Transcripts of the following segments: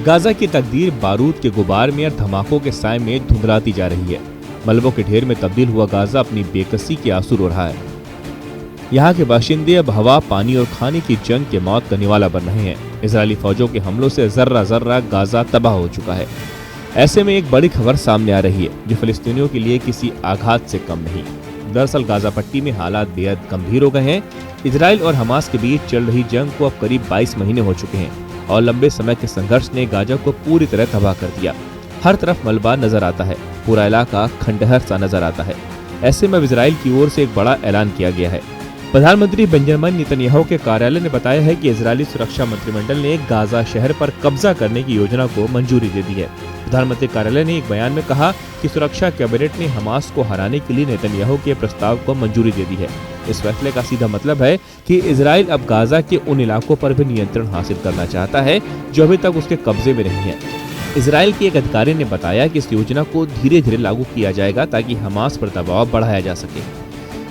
Gaza की तकदीर बारूद के गुबार में और धमाकों के साए में धुंधलाती जा रही है। मलबों के ढेर में तब्दील हुआ गाजा अपनी बेकसी के आंसू रो रहा है। यहाँ के बाशिंदे अब हवा, पानी और खाने की जंग के मौत का निवाला बन रहे हैं। इजरायली फौजों के हमलों से जर्रा जर्रा गाजा तबाह हो चुका है। ऐसे में एक बड़ी खबर सामने आ रही है जो फिलिस्तीनियों के लिए किसी आघात से कम नहीं। दरअसल गाजा पट्टी में हालात बेहद गंभीर हो गए हैं। इजराइल और हमास के बीच चल रही जंग को अब करीब 22 महीने हो चुके हैं और लंबे समय के संघर्ष ने गाजा को पूरी तरह तबाह कर दिया। हर तरफ मलबा नजर आता है, पूरा इलाका खंडहर सा नजर आता है। ऐसे में इजराइल की ओर से एक बड़ा ऐलान किया गया है। प्रधानमंत्री बेंजामिन नेतन्याहू के कार्यालय ने बताया है कि इजरायली सुरक्षा मंत्रिमंडल ने गाजा शहर पर कब्जा करने की योजना को मंजूरी दे दी है। प्रधानमंत्री कार्यालय ने एक बयान में कहा कि सुरक्षा कैबिनेट ने हमास को हराने के लिए नेतन्याहू के प्रस्ताव को मंजूरी दे दी है। इस फैसले का सीधा मतलब है कि इजराइल अब गाजा के उन इलाकों पर भी नियंत्रण हासिल करना चाहता है जो अभी तक उसके कब्जे में नहीं है। इजराइल के एक अधिकारी ने बताया कि इस योजना को धीरे धीरे लागू किया जाएगा ताकि हमास पर दबाव बढ़ाया जा सके।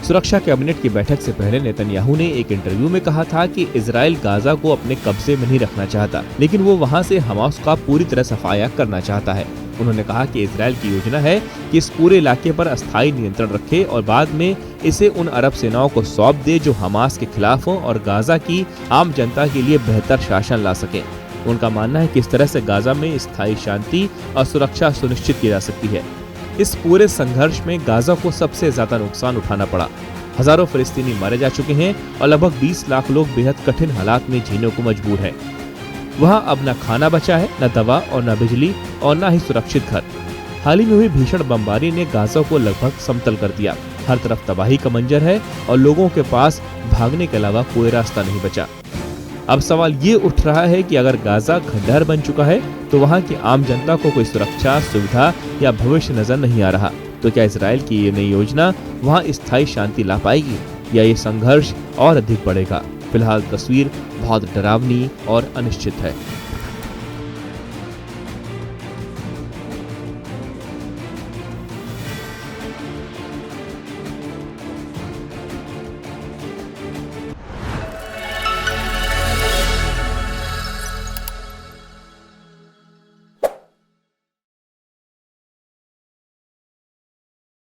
सुरक्षा कैबिनेट की बैठक से पहले नेतन्याहू ने एक इंटरव्यू में कहा था कि इजराइल गाजा को अपने कब्जे में नहीं रखना चाहता, लेकिन वो वहां से हमास का पूरी तरह सफाया करना चाहता है। उन्होंने कहा कि इजराइल की योजना है कि इस पूरे इलाके पर अस्थायी नियंत्रण रखे और बाद में इसे उन अरब सेनाओं को सौंप दे जो हमास के खिलाफ हो और गाजा की आम जनता के लिए बेहतर शासन ला सके। उनका मानना है कि इस तरह से गाजा में स्थायी शांति और सुरक्षा सुनिश्चित की जा सकती है। इस पूरे संघर्ष में गाजा को सबसे ज्यादा नुकसान उठाना पड़ा। हजारों फिलिस्तीनी मारे जा चुके हैं और लगभग 20 लाख लोग बेहद कठिन हालात में जीने को मजबूर हैं। वहां अब न खाना बचा है, न दवा और न बिजली और न ही सुरक्षित घर। हाल ही में हुई भीषण बमबारी ने गाजा को लगभग समतल कर दिया। हर तरफ तबाही का मंजर है और लोगों के पास भागने के अलावा कोई रास्ता नहीं बचा। अब सवाल ये उठ रहा है कि अगर गाजा खंडहर बन चुका है तो वहां की आम जनता को कोई सुरक्षा, सुविधा या भविष्य नजर नहीं आ रहा, तो क्या इजराइल की ये नई योजना वहां स्थायी शांति ला पाएगी या ये संघर्ष और अधिक बढ़ेगा? फिलहाल तस्वीर बहुत डरावनी और अनिश्चित है।